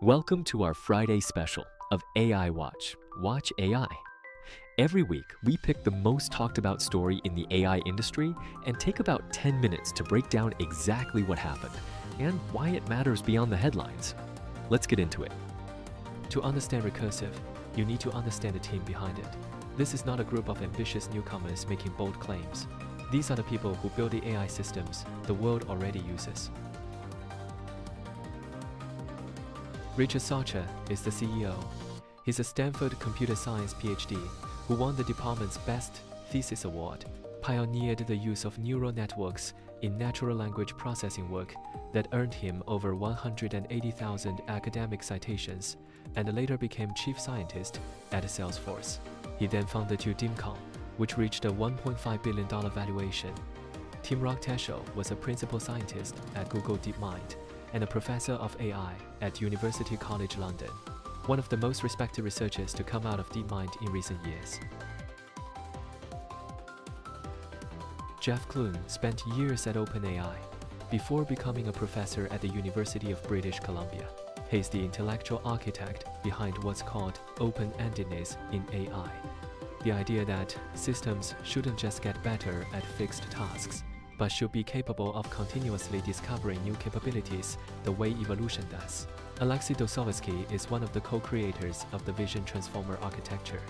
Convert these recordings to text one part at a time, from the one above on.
Welcome to our Friday special of AI Watch. Watch AI. Every week, we pick the most talked about story in the AI industry and take about 10 minutes to break down exactly what happened and why it matters beyond the headlines. Let's get into it. To understand Recursive, you need to understand the team behind it. This is not a group of ambitious newcomers making bold claims. These are the people who build the AI systems the world already uses. Richard Socher is the CEO. He's a Stanford computer science PhD who won the department's Best Thesis Award, pioneered the use of neural networks in natural language processing work that earned him over 180,000 academic citations, and later became chief scientist at Salesforce. He then founded DeepMind, which reached a $1.5 billion valuation. Tim Rocktäschel was a principal scientist at Google DeepMind and a professor of AI at University College London, one of the most respected researchers to come out of DeepMind in recent years. Jeff Clune spent years at OpenAI before becoming a professor at the University of British Columbia. He's the intellectual architect behind what's called open-endedness in AI, the idea that systems shouldn't just get better at fixed tasks, but should be capable of continuously discovering new capabilities the way evolution does. Alexey Dosovitskiy is one of the co-creators of the vision transformer architecture,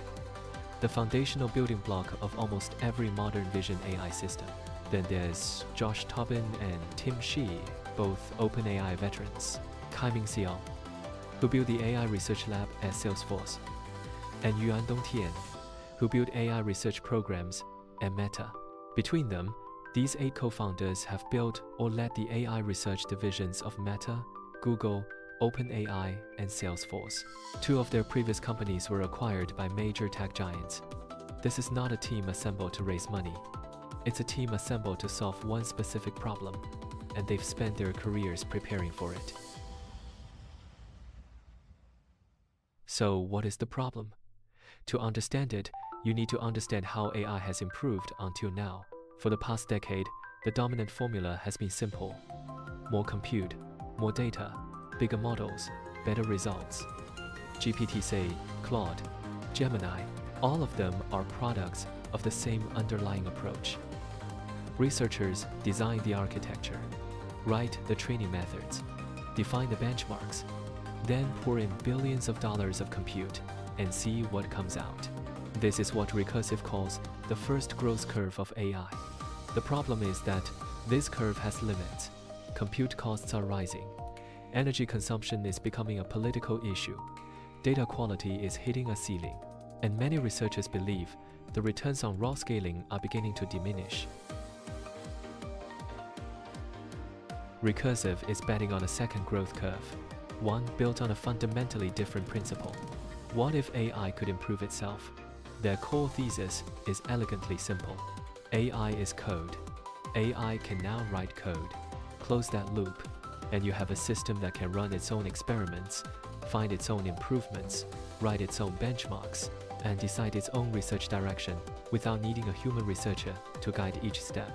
the foundational building block of almost every modern vision AI system. Then there's Josh Tobin and Tim Shi, both OpenAI veterans, Kai-Ming Xiao, who built the AI research lab at Salesforce, and Yuandong Tian, who built AI research programs at Meta. Between them, these 8 co-founders have built or led the AI research divisions of Meta, Google, OpenAI, and Salesforce. 2 of their previous companies were acquired by major tech giants. This is not a team assembled to raise money. It's a team assembled to solve one specific problem, and they've spent their careers preparing for it. So what is the problem? To understand it, you need to understand how AI has improved until now. For the past decade, the dominant formula has been simple: more compute, more data, bigger models, better results. GPT-4, Claude, Gemini, all of them are products of the same underlying approach. Researchers design the architecture, write the training methods, define the benchmarks, then pour in billions of dollars of compute and see what comes out. This is what Recursive calls the first growth curve of AI. The problem is that this curve has limits. Compute costs are rising. Energy consumption is becoming a political issue. Data quality is hitting a ceiling. And many researchers believe the returns on raw scaling are beginning to diminish. Recursive is betting on a second growth curve, one built on a fundamentally different principle. What if AI could improve itself? Their core thesis is elegantly simple. AI is code. AI can now write code. Close that loop, and you have a system that can run its own experiments, find its own improvements, write its own benchmarks, and decide its own research direction without needing a human researcher to guide each step.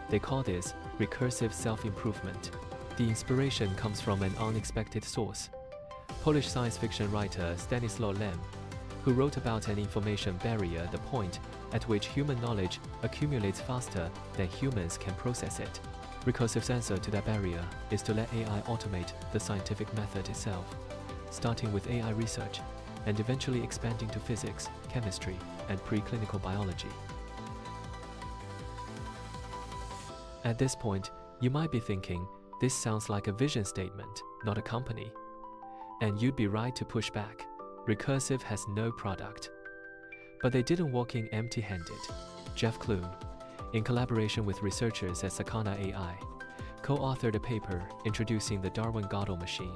They call this Recursive Self-Improvement. The inspiration comes from an unexpected source: Polish science fiction writer Stanislaw Lem, who wrote about an information barrier, the point at which human knowledge accumulates faster than humans can process it. Recursive's answer to that barrier is to let AI automate the scientific method itself, starting with AI research and eventually expanding to physics, chemistry, and preclinical biology. At this point, you might be thinking, this sounds like a vision statement, not a company. And you'd be right to push back. Recursive has no product. But they didn't walk in empty-handed. Jeff Clune, in collaboration with researchers at Sakana AI, co-authored a paper introducing the Darwin Gödel Machine,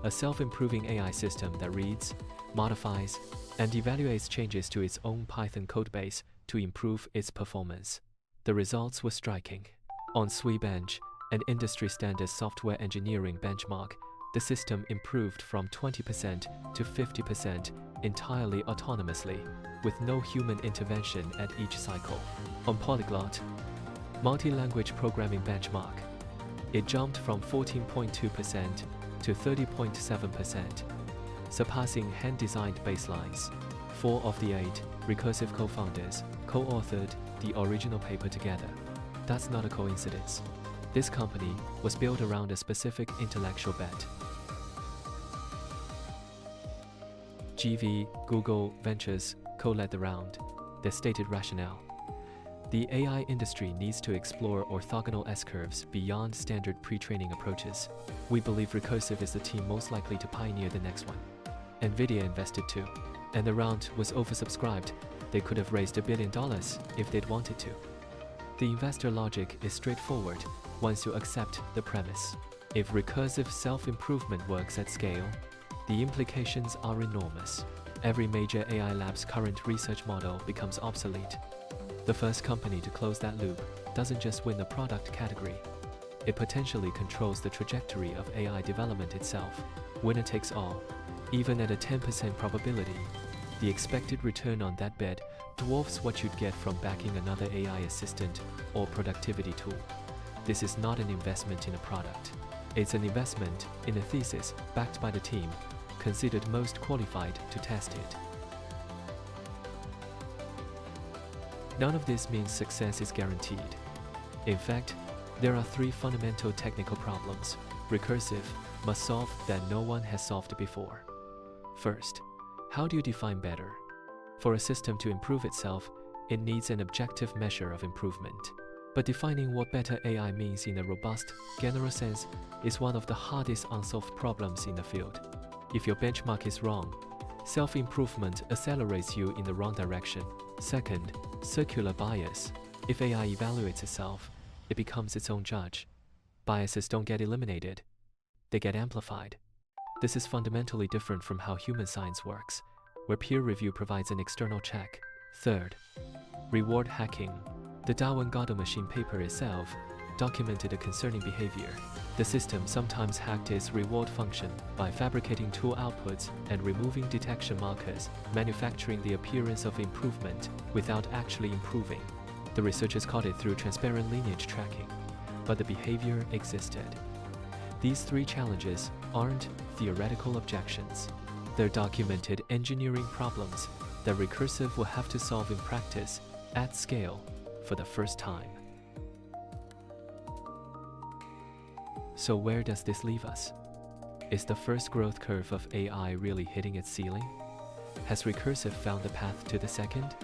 a self-improving AI system that reads, modifies, and evaluates changes to its own Python codebase to improve its performance. The results were striking. On SWE-bench, an industry-standard software engineering benchmark, the system improved from 20% to 50% entirely autonomously, with no human intervention at each cycle. On Polyglot, multi-language programming benchmark, it jumped from 14.2% to 30.7%, surpassing hand-designed baselines. 4 of the 8 Recursive co-founders co-authored the original paper together. That's not a coincidence. This company was built around a specific intellectual bet. GV, Google Ventures co-led the round. Their stated rationale: the AI industry needs to explore orthogonal S-curves beyond standard pre-training approaches. We believe Recursive is the team most likely to pioneer the next one. Nvidia invested too, and the round was oversubscribed. They could have raised $1 billion if they'd wanted to. The investor logic is straightforward once you accept the premise. If recursive self-improvement works at scale, the implications are enormous. Every major AI lab's current research model becomes obsolete. The first company to close that loop doesn't just win the product category, it potentially controls the trajectory of AI development itself. Winner takes all. Even at a 10% probability, the expected return on that bet dwarfs what you'd get from backing another AI assistant or productivity tool. This is not an investment in a product. It's an investment in a thesis backed by the team considered most qualified to test it. None of this means success is guaranteed. In fact, there are 3 fundamental technical problems Recursive must solve that no one has solved before. First, how do you define better? For a system to improve itself, it needs an objective measure of improvement. But defining what better AI means in a robust, general sense is one of the hardest unsolved problems in the field. If your benchmark is wrong, self-improvement accelerates you in the wrong direction. Second, circular bias. If AI evaluates itself, it becomes its own judge. Biases don't get eliminated, they get amplified. This is fundamentally different from how human science works, where peer review provides an external check. Third, reward hacking. The Darwin Gödel Machine paper itself documented a concerning behavior. The system sometimes hacked its reward function by fabricating tool outputs and removing detection markers, manufacturing the appearance of improvement without actually improving. The researchers caught it through transparent lineage tracking, but the behavior existed. These 3 challenges aren't theoretical objections. They're documented engineering problems that Recursive will have to solve in practice at scale for the first time. So where does this leave us? Is the first growth curve of AI really hitting its ceiling? Has Recursive found the path to the second?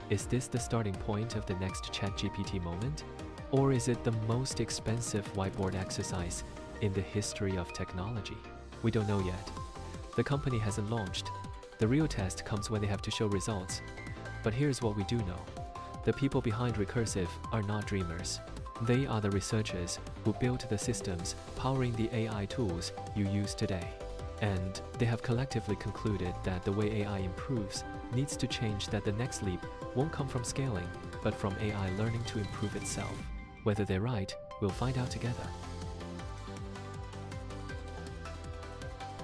Is this the starting point of the next ChatGPT moment? Or is it the most expensive whiteboard exercise in the history of technology? We don't know yet. The company hasn't launched. The real test comes when they have to show results. But here's what we do know. The people behind Recursive are not dreamers. They are the researchers who built the systems powering the AI tools you use today. And they have collectively concluded that the way AI improves needs to change, that the next leap won't come from scaling, but from AI learning to improve itself. Whether they're right, we'll find out together.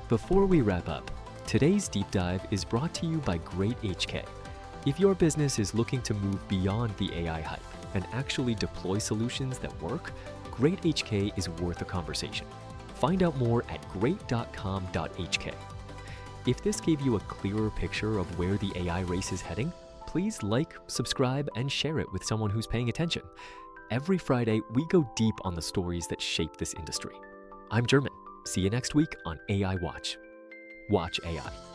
Before we wrap up, today's deep dive is brought to you by Great HK. If your business is looking to move beyond the AI hype and actually deploy solutions that work, Great HK is worth a conversation. Find out more at great.com.hk. If this gave you a clearer picture of where the AI race is heading, please like, subscribe, and share it with someone who's paying attention. Every Friday, we go deep on the stories that shape this industry. I'm German. See you next week on AI Watch. Watch AI.